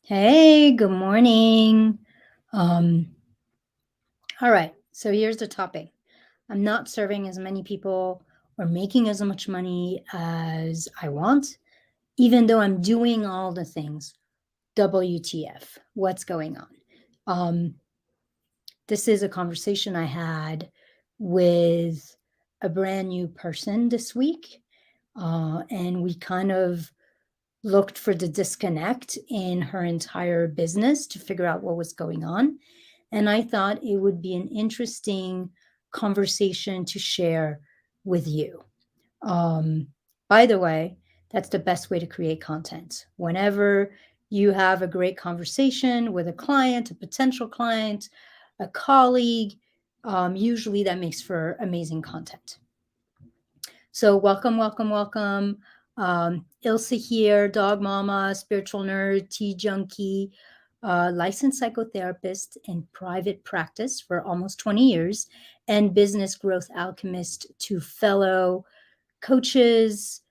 Hey, good morning. Um, all right, so here's the topic. I'm not serving as many people or making as much money as I want, even though I'm doing all the things. WTF? What's going on? Um, this is a conversation I had with a brand new person this week, and we kind of looked for the disconnect in her entire business to figure out what was going on. And I thought it would be an interesting conversation to share with you. Um, by the way, that's the best way to create content. Whenever you have a great conversation with a client, a potential client, a colleague, usually that makes for amazing content. So welcome, welcome, welcome. Ilse here, dog mama, spiritual nerd, tea junkie, licensed psychotherapist in private practice for almost 20 years, and business growth alchemist to fellow coaches,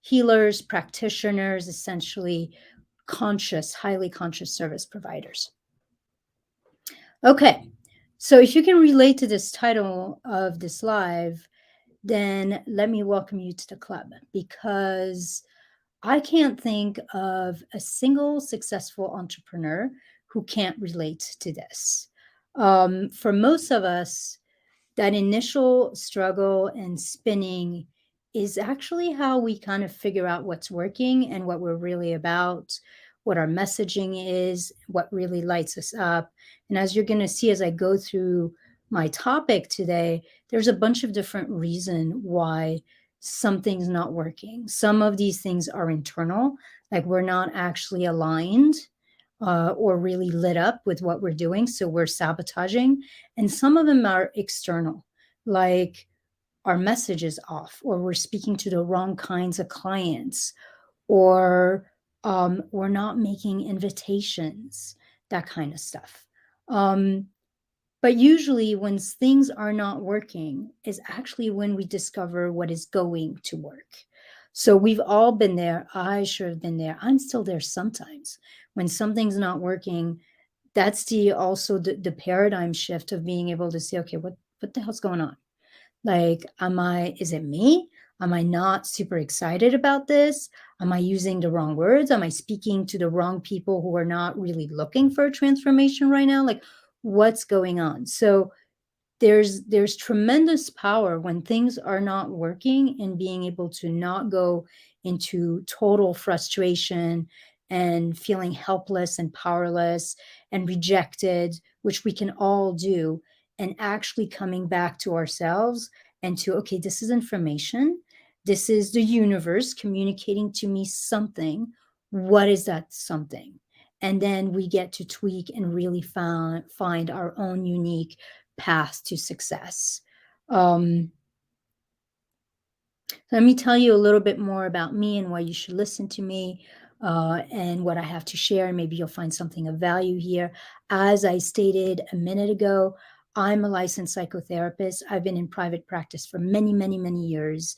healers, practitioners, essentially highly conscious service providers. Okay, so if you can relate to this title of this live, then let me welcome you to the club because I can't think of a single successful entrepreneur who can't relate to this. For most of us, that initial struggle and spinning is actually how we kind of figure out what's working and what we're really about, what our messaging is, what really lights us up. And as you're going to see as I go through my topic today, there's a bunch of different reasons why something's not working. Some of these things are internal, like we're not actually aligned or really lit up with what we're doing. So we're sabotaging. And some of them are external, like our message is off, or we're speaking to the wrong kinds of clients, or we're not making invitations, that kind of stuff. But usually, when things are not working, is actually when we discover what is going to work. So we've all been there. I sure have been there. I'm still there sometimes. When something's not working, that's the paradigm shift of being able to say, okay, what the hell's going on? Like, is it me? Am I not super excited about this? Am I using the wrong words? Am I speaking to the wrong people who are not really looking for a transformation right now? Like, what's going on? So there's tremendous power when things are not working and being able to not go into total frustration and feeling helpless and powerless and rejected, which we can all do, and actually coming back to ourselves and to, okay, this is information, this is the universe communicating to me something. What is that something? And then we get to tweak and really find our own unique path to success. Let me tell you a little bit more about me and why you should listen to me, and what I have to share. Maybe you'll find something of value here. As I stated a minute ago, I'm a licensed psychotherapist. I've been in private practice for many, many, many years.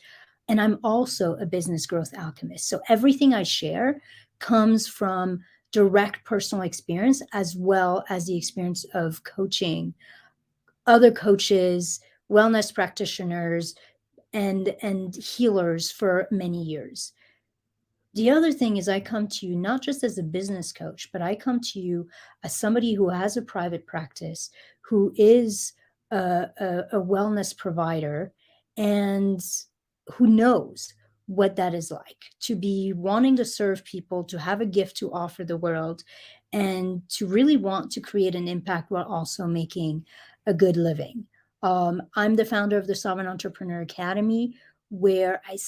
And I'm also a business growth alchemist. So everything I share comes from direct personal experience as well as the experience of coaching other coaches, wellness practitioners, and healers for many years. The other thing is I come to you not just as a business coach, but I come to you as somebody who has a private practice, who is a wellness provider, and who knows what that is like to be wanting to serve people, to have a gift to offer the world, and to really want to create an impact while also making a good living. I'm the founder of the Sovereign Entrepreneur Academy, where I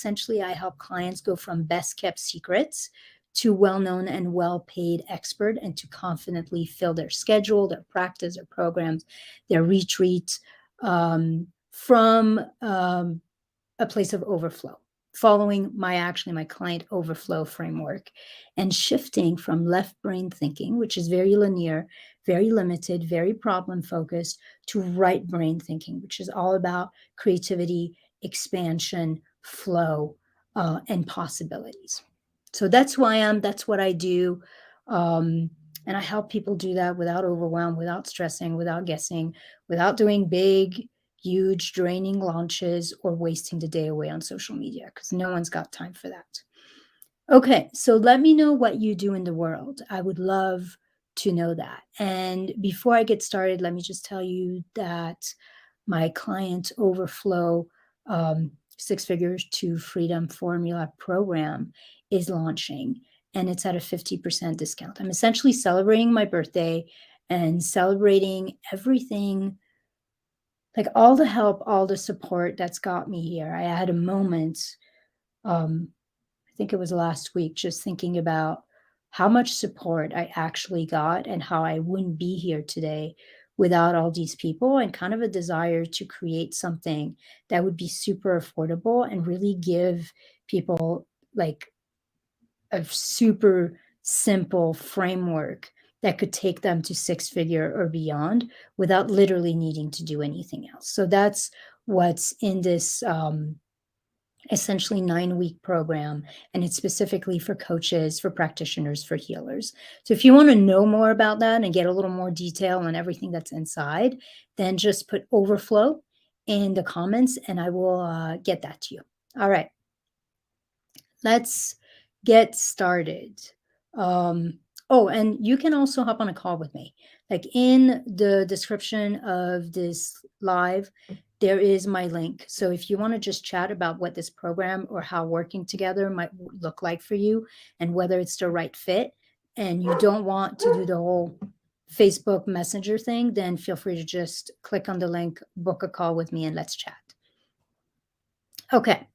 help clients go from best kept secrets to well-known and well-paid expert, and to confidently fill their schedule, their practice, their programs, their retreats, from a place of overflow, following my client overflow framework, and shifting from left brain thinking, which is very linear, very limited, very problem focused, to right brain thinking, which is all about creativity, expansion, flow, and possibilities. So that's who I am. That's what I do. And I help people do that without overwhelm, without stressing, without guessing, without doing big, huge, draining launches or wasting the day away on social media, because no one's got time for that. Okay, so let me know what you do in the world. I would love to know that. And before I get started, let me just tell you that my client Overflow Six Figures to Freedom Formula program is launching, and it's at a 50% discount. I'm essentially celebrating my birthday and celebrating everything, like all the help, all the support that's got me here. I had a moment, I think it was last week, just thinking about how much support I actually got and how I wouldn't be here today without all these people, and kind of a desire to create something that would be super affordable and really give people like a super simple framework that could take them to six figure or beyond without literally needing to do anything else. So that's what's in this essentially 9-week program, and it's specifically for coaches, for practitioners, for healers. So if you want to know more about that and get a little more detail on everything that's inside, then just put Overflow in the comments and I will get that to you. All right, let's get started. Oh, and you can also hop on a call with me. Like in the description of this live, there is my link. So if you want to just chat about what this program or how working together might look like for you and whether it's the right fit, and you don't want to do the whole Facebook Messenger thing, then feel free to just click on the link, book a call with me, and let's chat. Okay.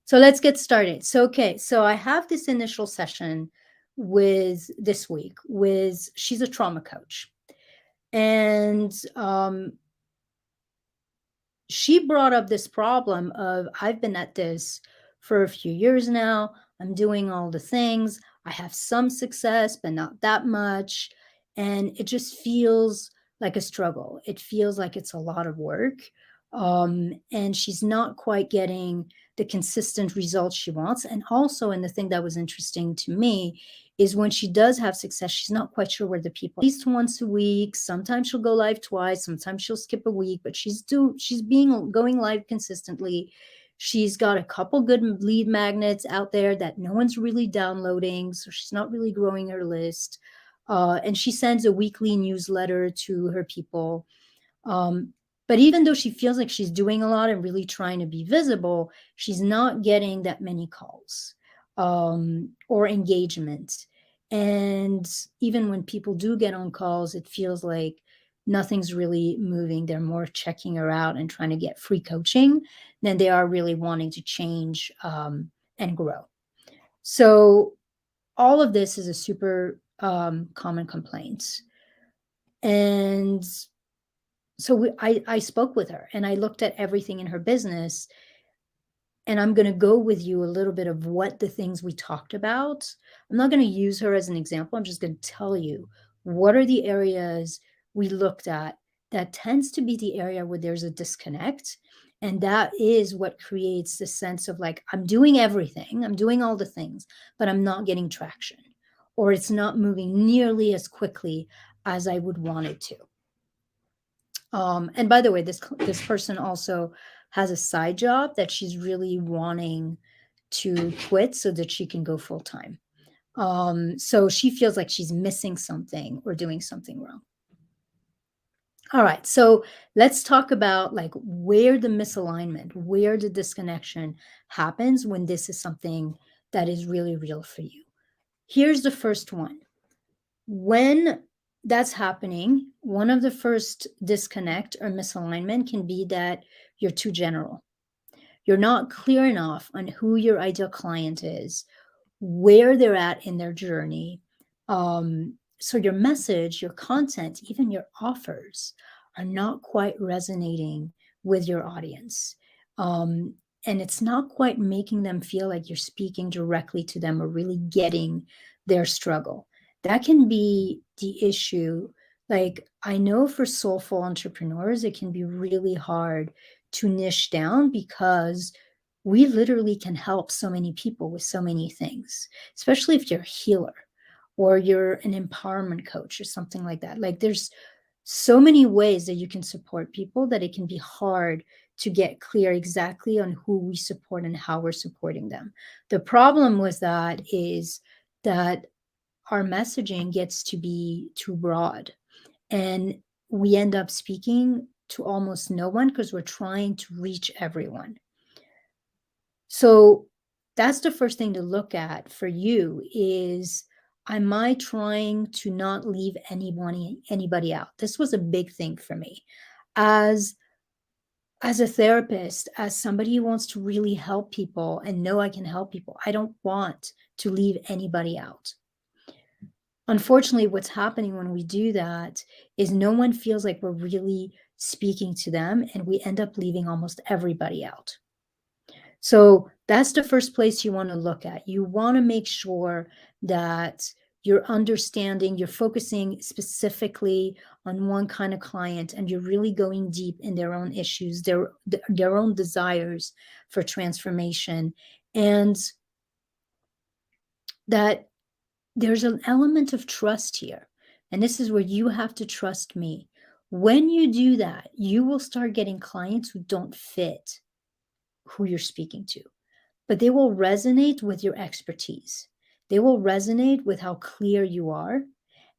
So let's get started. So I have this initial session with this week with, she's a trauma coach. And she brought up this problem of, I've been at this for a few years now. I'm doing all the things. I have some success, but not that much. And it just feels like a struggle. It feels like it's a lot of work. And she's not quite getting the consistent results she wants. And also, and the thing that was interesting to me is when she does have success, she's not quite sure where the people, at least once a week. Sometimes she'll go live twice, sometimes she'll skip a week, but she's going live consistently. She's got a couple good lead magnets out there that no one's really downloading, so she's not really growing her list. And she sends a weekly newsletter to her people. But even though she feels like she's doing a lot and really trying to be visible, she's not getting that many calls or engagement. And even when people do get on calls, it feels like nothing's really moving. They're more checking her out and trying to get free coaching than they are really wanting to change and grow. So all of this is a super common complaint. And so I spoke with her and I looked at everything in her business, and I'm going to go with you a little bit of what the things we talked about. I'm not going to use her as an example. I'm just going to tell you what are the areas we looked at that tends to be the area where there's a disconnect. And that is what creates the sense of like, I'm doing everything, I'm doing all the things, but I'm not getting traction, or it's not moving nearly as quickly as I would want it to. And by the way, this person also has a side job that she's really wanting to quit so that she can go full time. So she feels like she's missing something or doing something wrong. All right, so let's talk about like where the misalignment, where the disconnection happens when this is something that is really real for you. Here's the first one. When that's happening, one of the first disconnect or misalignment can be that you're too general. You're not clear enough on who your ideal client is, where they're at in their journey. So your message, your content, even your offers are not quite resonating with your audience. And it's not quite making them feel like you're speaking directly to them or really getting their struggle. That can be the issue. Like, I know for soulful entrepreneurs, it can be really hard to niche down because we literally can help so many people with so many things, especially if you're a healer. or you're an empowerment coach or something like that. Like there's so many ways that you can support people that it can be hard to get clear exactly on who we support and how we're supporting them. The problem with that is that our messaging gets to be too broad, and we end up speaking to almost no one because we're trying to reach everyone. So that's the first thing to look at for you is, am I trying to not leave anybody out? This was a big thing for me. As as a therapist, as somebody who wants to really help people and know I can help people, I don't want to leave anybody out. Unfortunately, what's happening when we do that is no one feels like we're really speaking to them, and we end up leaving almost everybody out. So that's the first place you want to look at. You want to make sure that you're understanding, you're focusing specifically on one kind of client, and you're really going deep in their own issues, their own desires for transformation, and that there's an element of trust here. And this is where you have to trust me. When you do that, you will start getting clients who don't fit who you're speaking to, but they will resonate with your expertise. They will resonate with how clear you are.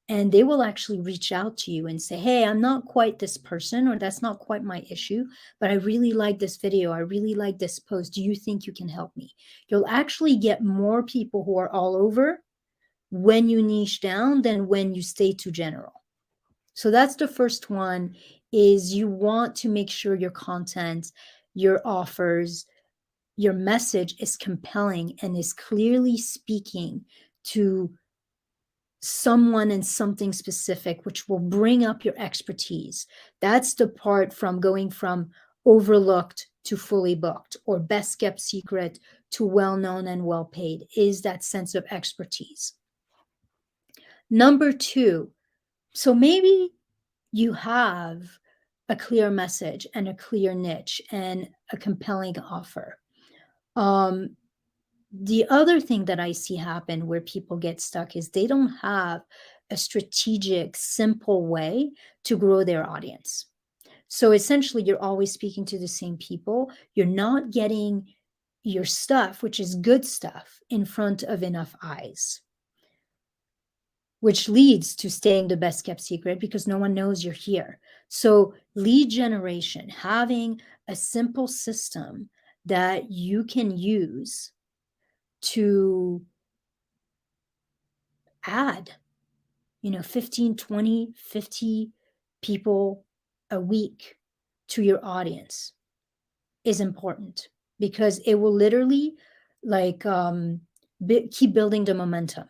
And they will actually reach out to you and say, hey, I'm not quite this person, or that's not quite my issue, but I really like this video. I really like this post. Do you think you can help me? You'll actually get more people who are all over when you niche down than when you stay too general. So that's the first one, is you want to make sure your content, your offers, your message is compelling and is clearly speaking to someone and something specific, which will bring up your expertise. That's the part from going from overlooked to fully booked, or best kept secret to well known and well paid, is that sense of expertise. Number two, so maybe you have a clear message and a clear niche and a compelling offer. The other thing that I see happen where people get stuck is they don't have a strategic, simple way to grow their audience. So essentially, you're always speaking to the same people. You're not getting your stuff, which is good stuff, in front of enough eyes, which leads to staying the best kept secret because no one knows you're here. So, lead generation, having a simple system that you can use to add, 15, 20, 50 people a week to your audience is important, because it will literally, like, keep building the momentum.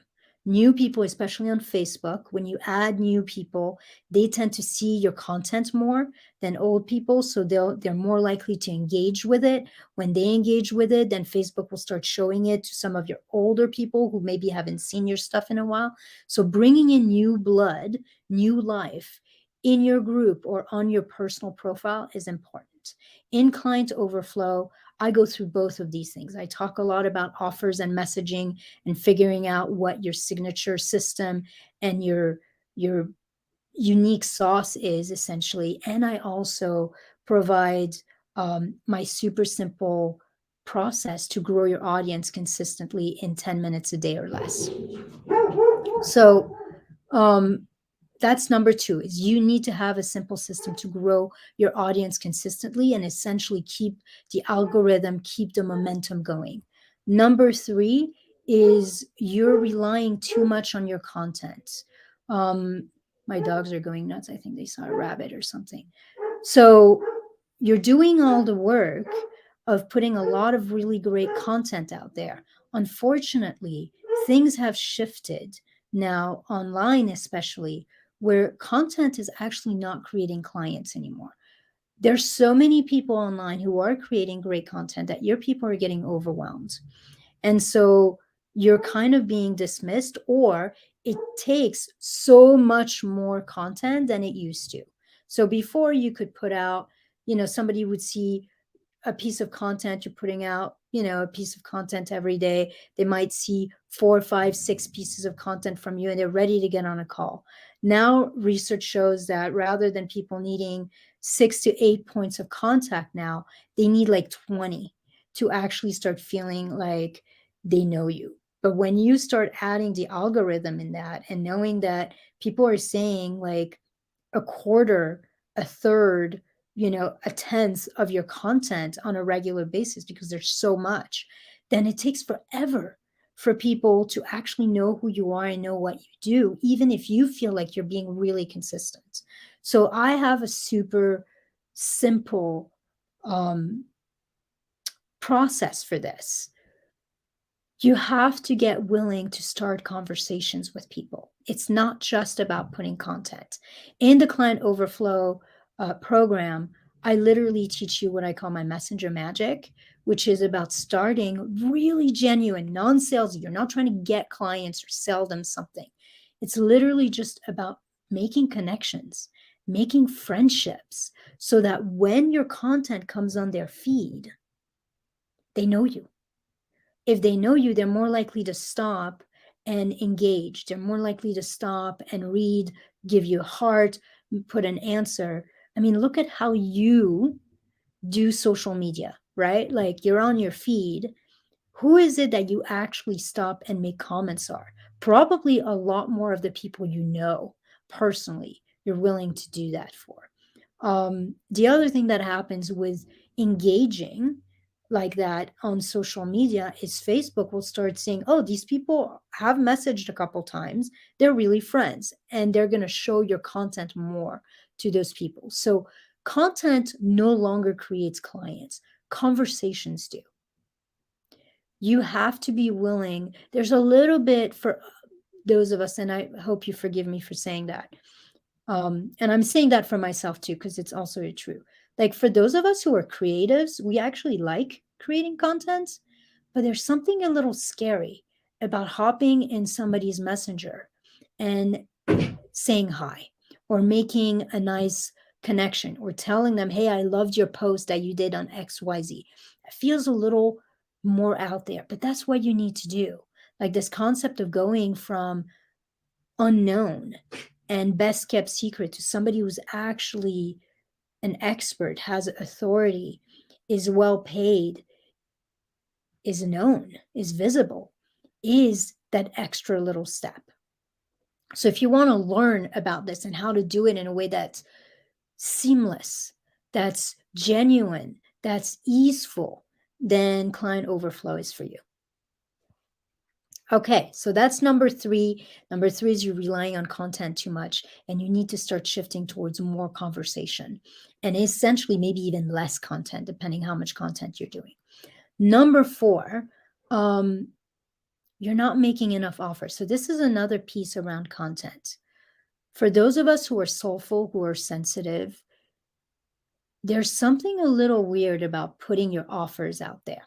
New people, especially on Facebook, when you add new people, they tend to see your content more than old people, so they're more likely to engage with it. When they engage with it, then Facebook will start showing it to some of your older people who maybe haven't seen your stuff in a while. So bringing in new blood, new life in your group or on your personal profile is important. In Client Overflow, I go through both of these things. I talk a lot about offers and messaging and figuring out what your signature system and your unique sauce is, essentially. And I also provide my super simple process to grow your audience consistently in 10 minutes a day or less. So that's number two, is you need to have a simple system to grow your audience consistently and essentially keep the algorithm, keep the momentum going. Number three is you're relying too much on your content. My dogs are going nuts. I think they saw a rabbit or something. So you're doing all the work of putting a lot of really great content out there. Unfortunately, things have shifted now online, especially, where content is actually not creating clients anymore. There's so many people online who are creating great content that your people are getting overwhelmed. And so you're kind of being dismissed, or it takes so much more content than it used to. So before, you could put out, somebody would see a piece of content you're putting out, a piece of content every day. They might see 4, 5, 6 pieces of content from you and they're ready to get on a call. Now, research shows that rather than people needing 6 to 8 points of contact now, they need like 20 to actually start feeling like they know you. But when you start adding the algorithm in that and knowing that people are saying like a quarter, a third, a tenth of your content on a regular basis because there's so much, then it takes forever for people to actually know who you are and know what you do, even if you feel like you're being really consistent. So I have a super simple process for this. You have to get willing to start conversations with people. It's not just about putting content. In the Client Overflow program, I literally teach you what I call my messenger magic, which is about starting really genuine, non-salesy. You're not trying to get clients or sell them something. It's literally just about making connections, making friendships, so that when your content comes on their feed, they know you. If they know you, they're more likely to stop and engage. They're more likely to stop and read, give you a heart, put an answer. I mean, look at how you do social media, right? Like you're on your feed. Who is it that you actually stop and make comments are? Probably a lot more of the people you know personally, you're willing to do that for. The other thing that happens with engaging like that on social media is Facebook will start saying, oh, these people have messaged a couple times. They're really friends, and they're going to show your content more to those people. So content no longer creates clients, conversations do. You have to be willing. There's a little bit for those of us, and I hope you forgive me for saying that. And I'm saying that for myself too, because it's also true. Like for those of us who are creatives, we actually like creating content, but there's something a little scary about hopping in somebody's messenger and saying hi or making a nice connection or telling them, hey, I loved your post that you did on XYZ. It feels a little more out there, but that's what you need to do. Like this concept of going from unknown and best kept secret to somebody who's actually an expert, has authority, is well paid, is known, is visible, is that extra little step. So if you want to learn about this and how to do it in a way that's seamless, that's genuine, that's easeful, then Client Overflow is for you. Okay, so that's number 3. Number 3 is you're relying on content too much, and you need to start shifting towards more conversation and essentially maybe even less content, depending how much content you're doing. Number 4, you're not making enough offers. So this is another piece around content. For those of us who are soulful, who are sensitive, there's something a little weird about putting your offers out there.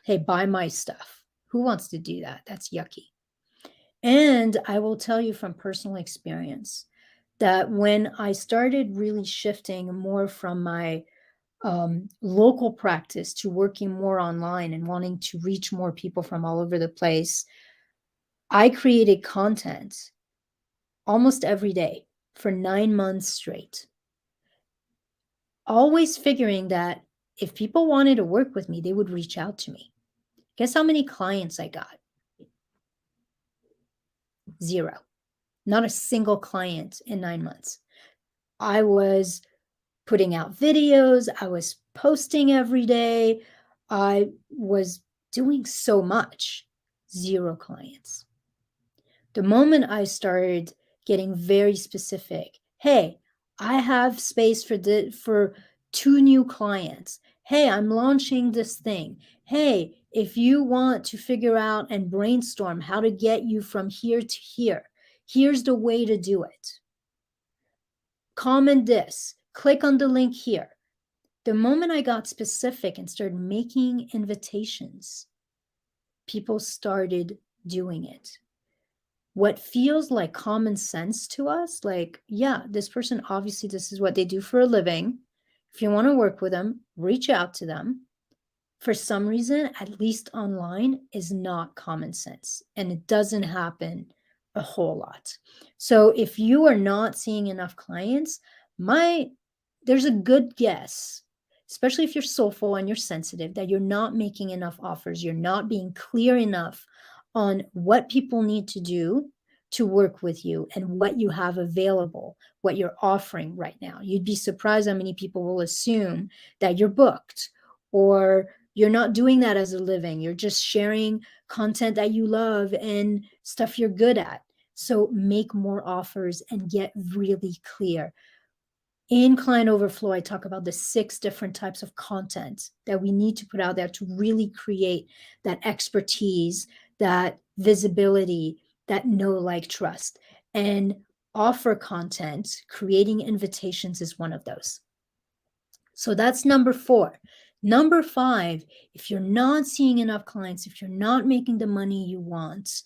Hey, buy my stuff. Who wants to do that? That's yucky. And I will tell you from personal experience that when I started really shifting more from my local practice to working more online and wanting to reach more people from all over the place, I created content almost every day for 9 months straight. Always figuring that if people wanted to work with me, they would reach out to me. Guess how many clients I got? 0. Not a single client in 9 months. I was putting out videos. I was posting every day. I was doing so much. 0 clients. The moment I started getting very specific, hey, I have space for 2 new clients. Hey, I'm launching this thing. Hey, if you want to figure out and brainstorm how to get you from here to here, here's the way to do it. Comment this, click on the link here. The moment I got specific and started making invitations, people started doing it. What feels like common sense to us, like, yeah, this person, obviously, this is what they do for a living. If you want to work with them, reach out to them. For some reason, at least online, is not common sense, and it doesn't happen a whole lot. So if you are not seeing enough clients, there's a good guess, especially if you're soulful and you're sensitive, that you're not making enough offers. You're not being clear enough on what people need to do to work with you and what you have available, what you're offering right now. You'd be surprised how many people will assume that you're booked, or you're not doing that as a living. You're just sharing content that you love and stuff you're good at. So make more offers and get really clear. In Client Overflow, I talk about the 6 different types of content that we need to put out there to really create that expertise, that visibility, that know, like, trust. And offer content, creating invitations is one of those. So that's number 4. Number 5, if you're not seeing enough clients, if you're not making the money you want,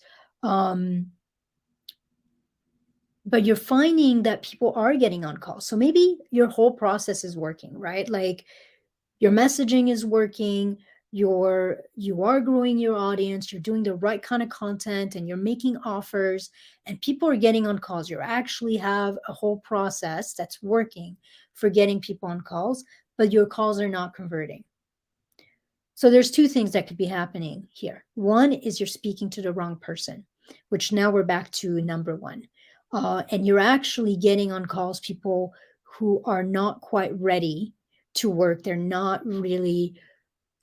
but you're finding that people are getting on calls. So maybe your whole process is working, right? Like your messaging is working, you are growing your audience, you're doing the right kind of content, and you're making offers, and people are getting on calls. You actually have a whole process that's working for getting people on calls, but your calls are not converting. So there's 2 things that could be happening here. One is you're speaking to the wrong person, which now we're back to number 1. And you're actually getting on calls people who are not quite ready to work. They're not really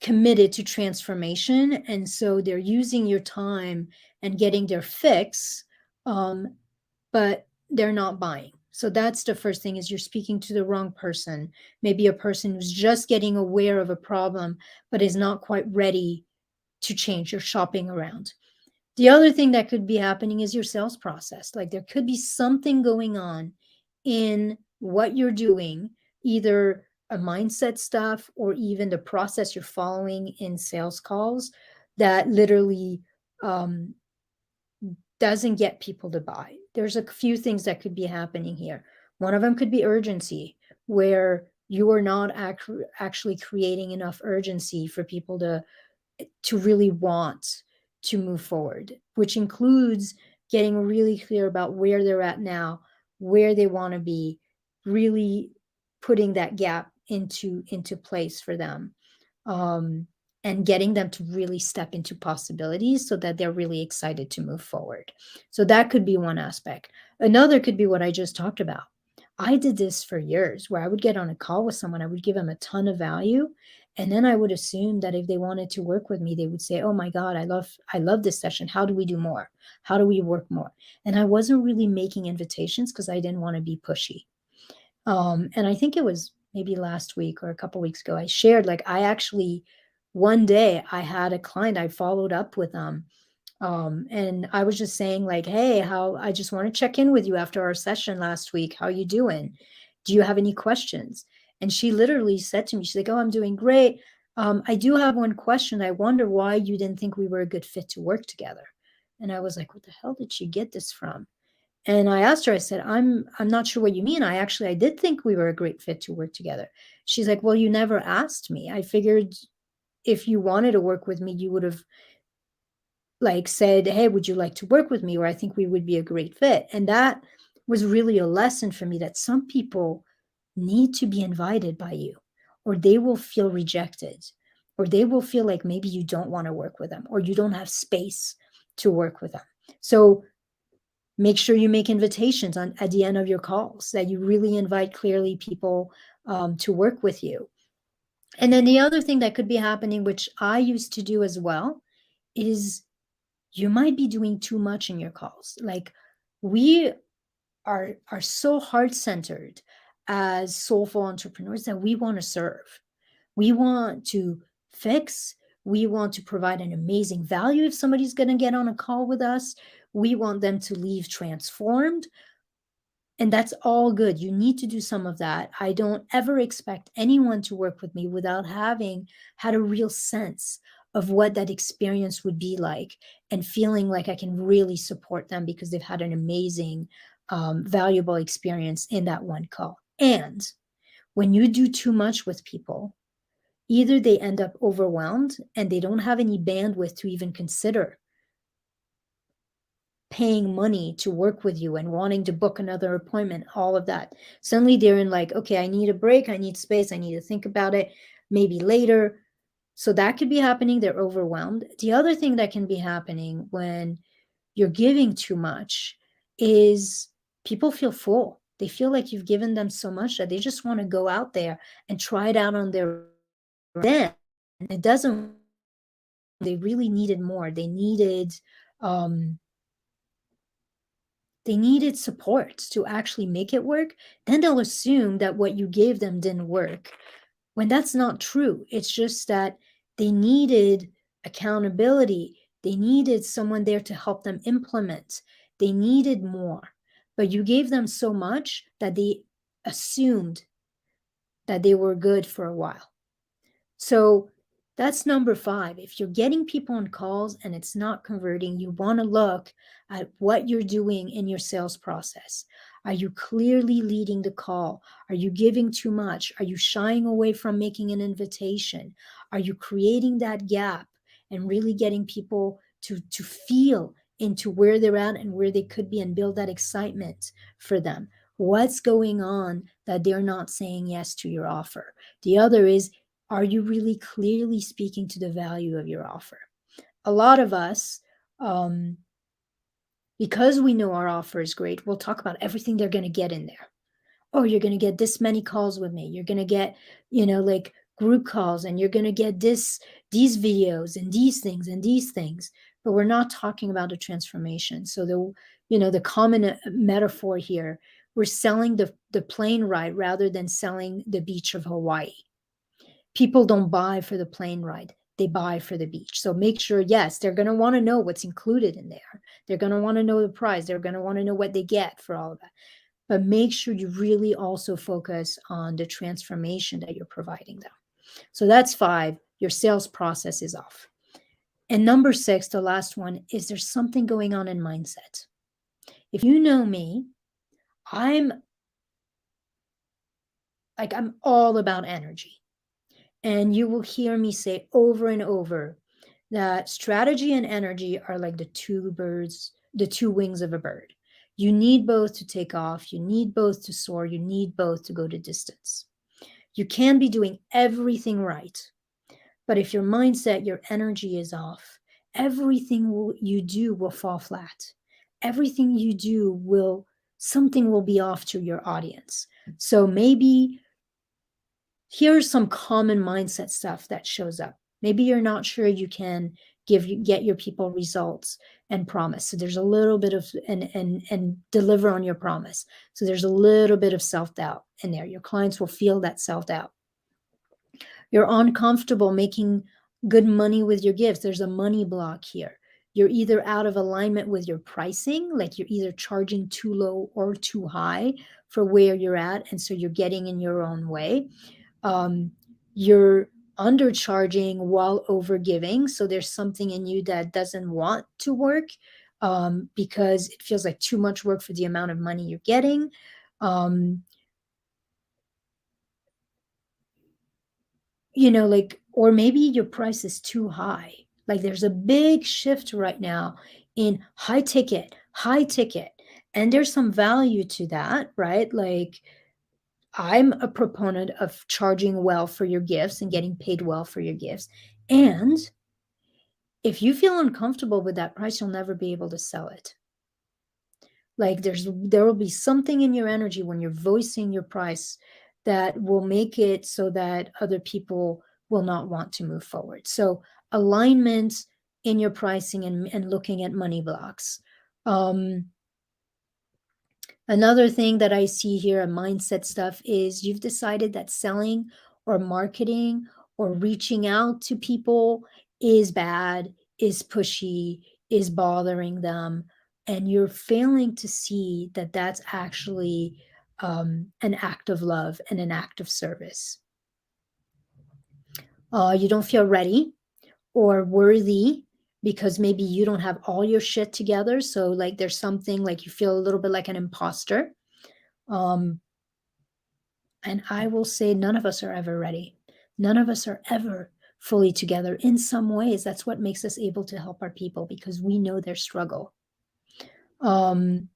committed to transformation. And so they're using your time and getting their fix, but they're not buying. So that's the first thing, is you're speaking to the wrong person. Maybe a person who's just getting aware of a problem, but is not quite ready to change. You're shopping around. The other thing that could be happening is your sales process. Like there could be something going on in what you're doing, either a mindset stuff or even the process you're following in sales calls, that literally doesn't get people to buy. There's a few things that could be happening here. One of them could be urgency, where you are not actually creating enough urgency for people to really want to move forward, which includes getting really clear about where they're at now, where they want to be, really putting that gap into place for them, and getting them to really step into possibilities so that they're really excited to move forward. So that could be one aspect. Another could be what I just talked about. I did this for years, where I would get on a call with someone, I would give them a ton of value, and then I would assume that if they wanted to work with me, they would say, "Oh my God, I love this session. How do we do more? How do we work more?" And I wasn't really making invitations because I didn't want to be pushy. And I think it was maybe last week or a couple weeks ago, I shared, like, I actually, one day I had a client, I followed up with them. And I was just saying, like, "Hey, how I just want to check in with you after our session last week. How you doing? Do you have any questions?" And she literally said to me, she's like, "Oh, I'm doing great. I do have one question. I wonder why you didn't think we were a good fit to work together." And I was like, "What the hell did she get this from?" And I asked her, I said, I'm not sure what you mean. I did think we were a great fit to work together." She's like, "Well, you never asked me. I figured if you wanted to work with me, you would have, like, said, 'Hey, would you like to work with me?' Or, 'I think we would be a great fit.'" And that was really a lesson for me, that some people need to be invited by you, or they will feel rejected, or they will feel like maybe you don't want to work with them, or you don't have space to work with them. So make sure you make invitations at the end of your calls, that you really invite clearly people to work with you. And then the other thing that could be happening, which I used to do as well, is you might be doing too much in your calls. Like, we are so heart-centered as soulful entrepreneurs that we want to serve. We want to fix. We want to provide an amazing value if somebody's going to get on a call with us. We want them to leave transformed. And that's all good. You need to do some of that. I don't ever expect anyone to work with me without having had a real sense of what that experience would be like, and feeling like I can really support them because they've had an amazing, valuable experience in that one call. And When you do too much with people, either they end up overwhelmed and they don't have any bandwidth to even consider paying money to work with you and wanting to book another appointment, all of that. Suddenly they're in like, okay, I need a break, I need space, I need to think about it, maybe later. So that could be happening. They're overwhelmed. The other thing that can be happening when you're giving too much is people feel full. They feel like you've given them so much that they just want to go out there and try it out on their then. It doesn't, they really needed more. Um they needed support to actually make it work. Then they'll assume that what you gave them didn't work, when that's not true. It's just that they needed accountability. They needed someone there to help them implement. They needed more. But you gave them so much that they assumed that they were good for a while. So that's number 5. If you're getting people on calls and it's not converting, you want to look at what you're doing in your sales process. Are you clearly leading the call? Are you giving too much? Are you shying away from making an invitation? Are you creating that gap and really getting people to feel into where they're at and where they could be and build that excitement for them? What's going on that they're not saying yes to your offer? The other is, are you really clearly speaking to the value of your offer? A lot of us, because we know our offer is great, we'll talk about everything they're going to get in there. Oh, you're going to get this many calls with me. You're going to get, like group calls, and you're going to get these videos and these things and these things. But we're not talking about a transformation. So the common metaphor here, we're selling the plane ride rather than selling the beach of Hawaii. People don't buy for the plane ride, they buy for the beach. So make sure, yes, they're going to want to know what's included in there. They're going to want to know the price. They're going to want to know what they get for all of that. But make sure you really also focus on the transformation that you're providing them. So that's 5. Your sales process is off. And number 6, the last one, is there's something going on in mindset. If you know me, I'm all about energy. And you will hear me say over and over that strategy and energy are like the two wings of a bird. You need both to take off. You need both to soar. You need both to go the distance. You can be doing everything right, but if your mindset, your energy is off, everything you do will fall flat. Everything you do something will be off to your audience. So maybe here's some common mindset stuff that shows up. Maybe you're not sure you can get your people results and promise. So there's a little bit of and deliver on your promise. So there's a little bit of self-doubt in there. Your clients will feel that self-doubt. You're uncomfortable making good money with your gifts. There's a money block here. You're either out of alignment with your pricing, like you're either charging too low or too high for where you're at. And so you're getting in your own way. You're undercharging while overgiving. So there's something in you that doesn't want to work because it feels like too much work for the amount of money you're getting. Or maybe your price is too high. Like there's a big shift right now in high ticket. And there's some value to that, right? Like I'm a proponent of charging well for your gifts and getting paid well for your gifts. And if you feel uncomfortable with that price, you'll never be able to sell it. Like there will be something in your energy when you're voicing your price that will make it so that other people will not want to move forward. So alignment in your pricing and looking at money blocks. Another thing that I see here, a mindset stuff, is you've decided that selling or marketing or reaching out to people is bad, is pushy, is bothering them. And you're failing to see that that's actually an act of love and an act of service. You don't feel ready or worthy because maybe you don't have all your shit together. So like there's something like you feel a little bit like an imposter. And I will say none of us are ever ready. None of us are ever fully together. In some ways, that's what makes us able to help our people because we know their struggle. Um,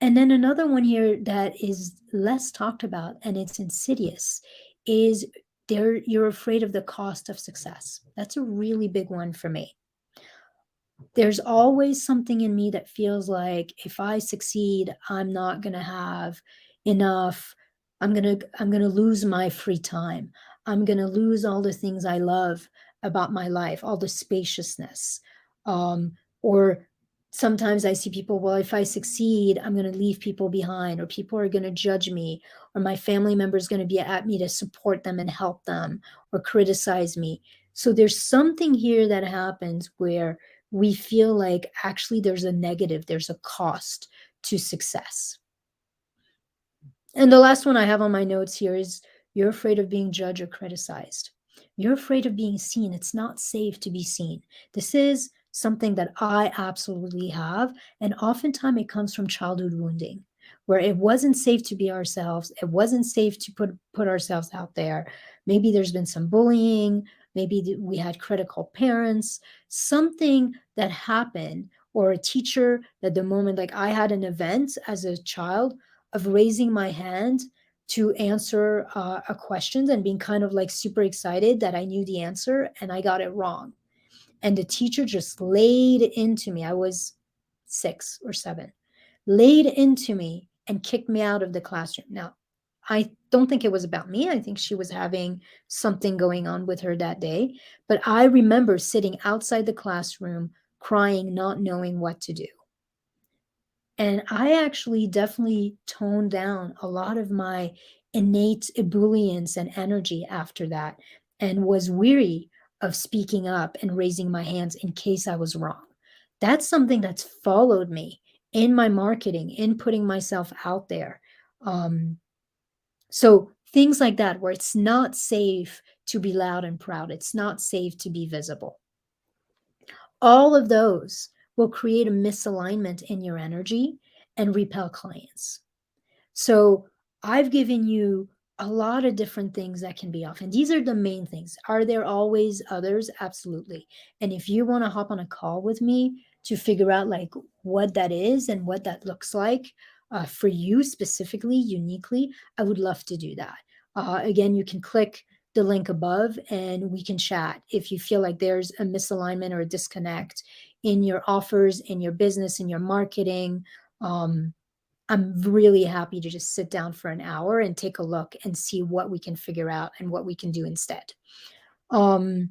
and then another one here that is less talked about and it's insidious is you're afraid of the cost of success. That's a really big one for me. There's always something in me that feels like if I succeed, I'm not going to have enough. I'm going to lose my free time. I'm going to lose all the things I love about my life, all the spaciousness. Or sometimes I see people, well, if I succeed, I'm going to leave people behind, or people are going to judge me, or my family member is going to be at me to support them and help them, or criticize me. So there's something here that happens where we feel like actually there's a negative, there's a cost to success. And the last one I have on my notes here is you're afraid of being judged or criticized. You're afraid of being seen. It's not safe to be seen. This is something that I absolutely have. And oftentimes it comes from childhood wounding, where it wasn't safe to be ourselves. It wasn't safe to put ourselves out there. Maybe there's been some bullying. Maybe we had critical parents, something that happened, or a teacher that the moment, like I had an event as a child of raising my hand to answer a question and being kind of like super excited that I knew the answer and I got it wrong. And the teacher just laid into me. I was 6 or 7, laid into me and kicked me out of the classroom. Now, I don't think it was about me. I think she was having something going on with her that day. But I remember sitting outside the classroom, crying, not knowing what to do. And I actually definitely toned down a lot of my innate ebullience and energy after that and was weary of speaking up and raising my hands in case I was wrong. That's something that's followed me in my marketing, in putting myself out there. So things like that, where it's not safe to be loud and proud, it's not safe to be visible. All of those will create a misalignment in your energy and repel clients. So I've given you a lot of different things that can be off. And these are the main things. Are there always others? Absolutely. And if you want to hop on a call with me to figure out like what that is and what that looks like for you specifically, uniquely, I would love to do that. Again, you can click the link above and we can chat if you feel like there's a misalignment or a disconnect in your offers, in your business, in your marketing. I'm really happy to just sit down for an hour and take a look and see what we can figure out and what we can do instead. Um,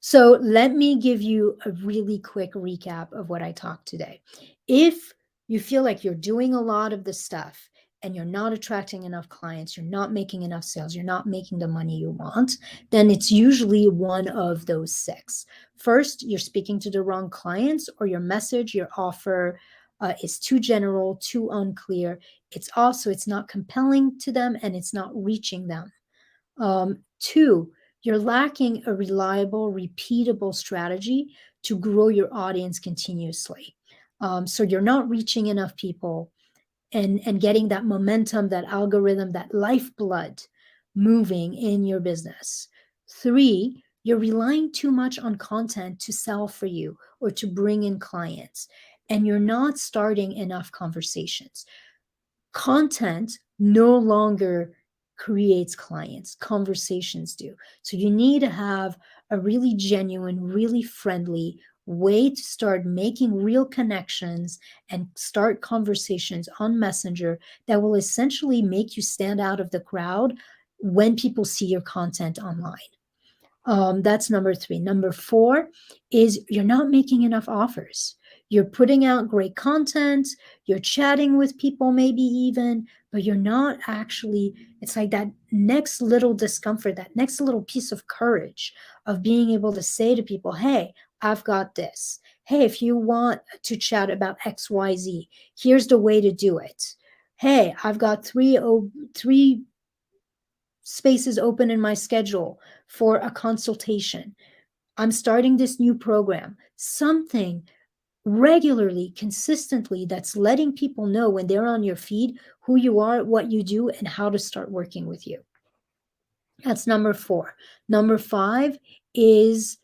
so let me give you a really quick recap of what I talked today. If you feel like you're doing a lot of the stuff and you're not attracting enough clients, you're not making enough sales, you're not making the money you want, then it's usually one of those 6. First, you're speaking to the wrong clients, or your message, your offer is too general, too unclear. It's not compelling to them and it's not reaching them. 2, you're lacking a reliable, repeatable strategy to grow your audience continuously. So you're not reaching enough people and getting that momentum, that algorithm, that lifeblood moving in your business. 3, you're relying too much on content to sell for you or to bring in clients, and you're not starting enough conversations. Content no longer creates clients, conversations do. So you need to have a really genuine, really friendly way to start making real connections and start conversations on Messenger that will essentially make you stand out of the crowd when people see your content online. That's number 3. Number 4 is you're not making enough offers. You're putting out great content, you're chatting with people, maybe even, but you're not actually, it's like that next little discomfort, that next little piece of courage of being able to say to people, hey, I've got this. Hey, if you want to chat about XYZ, here's the way to do it. Hey, I've got three spaces open in my schedule for a consultation. I'm starting this new program. Something regularly, consistently, that's letting people know when they're on your feed who you are, what you do, and how to start working with you. That's number 4. Number 5 is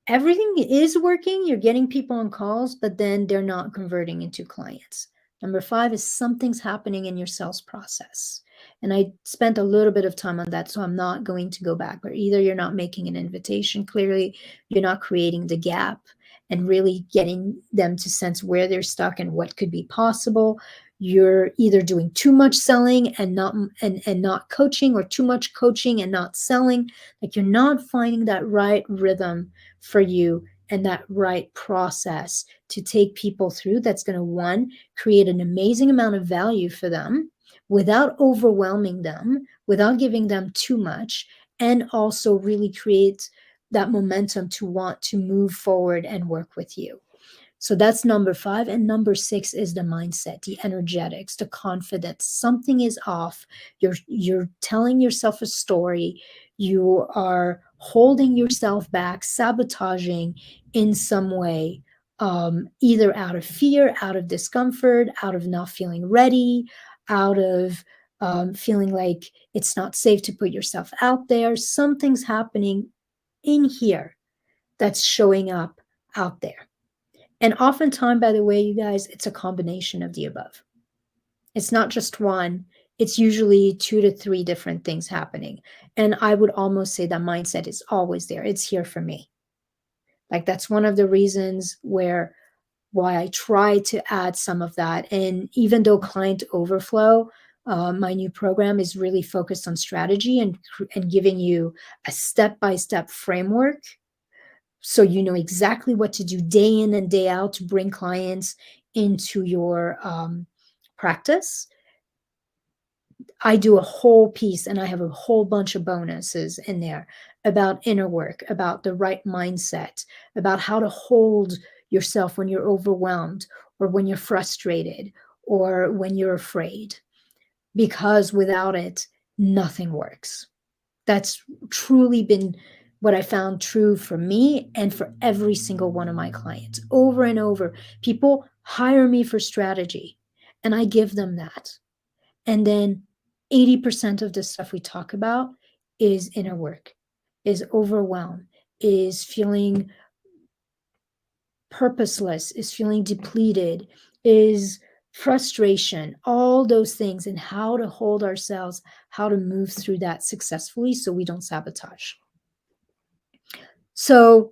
everything is working. You're getting people on calls, but then they're not converting into clients. Number 5 is something's happening in your sales process. And I spent a little bit of time on that, so I'm not going to go back. But either you're not making an invitation clearly, you're not creating the gap and really getting them to sense where they're stuck and what could be possible. You're either doing too much selling and not coaching, or too much coaching and not selling. Like, you're not finding that right rhythm for you and that right process to take people through that's going to, one, create an amazing amount of value for them without overwhelming them, without giving them too much, and also really create that momentum to want to move forward and work with you. So that's number 5. And number 6 is the mindset, the energetics, the confidence. Something is off. You're telling yourself a story. You are holding yourself back, sabotaging in some way, either out of fear, out of discomfort, out of not feeling ready, out of feeling like it's not safe to put yourself out there. Something's happening in here that's showing up out there. And oftentimes, by the way, you guys, it's a combination of the above. It's not just one, it's usually 2 to 3 different things happening. And I would almost say that mindset is always there. It's here for me. Like, that's one of the reasons why I try to add some of that. And even though Client Overflow, my new program, is really focused on strategy and giving you a step-by-step framework, so you know exactly what to do day in and day out to bring clients into your practice. I do a whole piece, and I have a whole bunch of bonuses in there about inner work, about the right mindset, about how to hold yourself when you're overwhelmed, or when you're frustrated, or when you're afraid, because without it, nothing works. That's truly been what I found true for me and for every single one of my clients. Over and over, people hire me for strategy, and I give them that. And then 80% of the stuff we talk about is inner work, is overwhelm, is feeling purposeless, is feeling depleted, is frustration, all those things, and how to hold ourselves, how to move through that successfully so we don't sabotage. So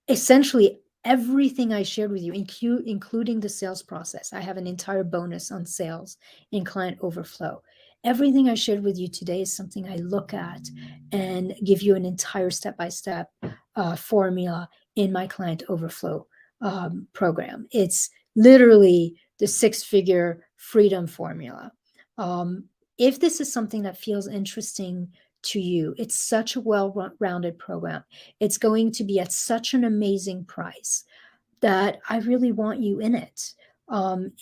essentially, everything I shared with you, including the sales process, I have an entire bonus on sales in Client Overflow. Everything I shared with you today is something I look at and give you an entire step-by-step formula in my Client Overflow program. It's literally the 6-figure freedom formula. If this is something that feels interesting to you, it's such a well-rounded program. It's going to be at such an amazing price that I really want you in it.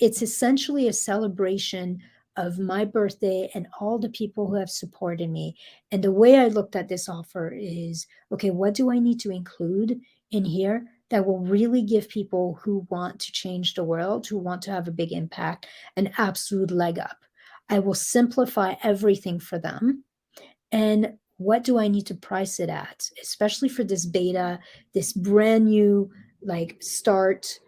It's essentially a celebration of my birthday and all the people who have supported me. And the way I looked at this offer is, okay, what do I need to include in here that will really give people who want to change the world, who want to have a big impact, an absolute leg up? I will simplify everything for them. And what do I need to price it at, especially for this beta, this brand new like start,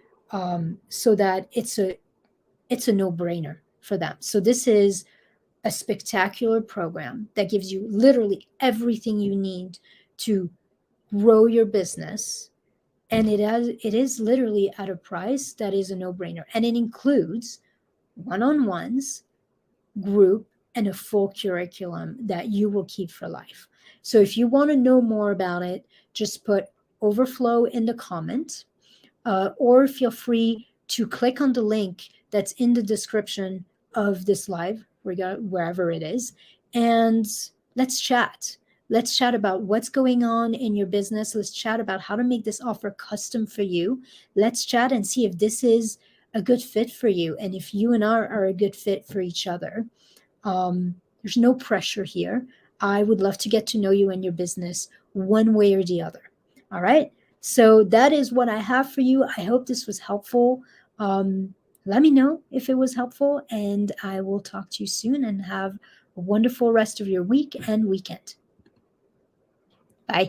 so that it's a no-brainer for them. So this is a spectacular program that gives you literally everything you need to grow your business, and it is literally at a price that is a no-brainer, and it includes one-on-ones, group, and a full curriculum that you will keep for life. So if you want to know more about it, just put Overflow in the comment, or feel free to click on the link that's in the description of this live, wherever it is, and let's chat. Let's chat about what's going on in your business. Let's chat about how to make this offer custom for you. Let's chat and see if this is a good fit for you, and if you and I are a good fit for each other. There's no pressure here. I would love to get to know you and your business one way or the other. All right. So that is what I have for you. I hope this was helpful. Um, Let me know if it was helpful, and I will talk to you soon, and have a wonderful rest of your week and weekend.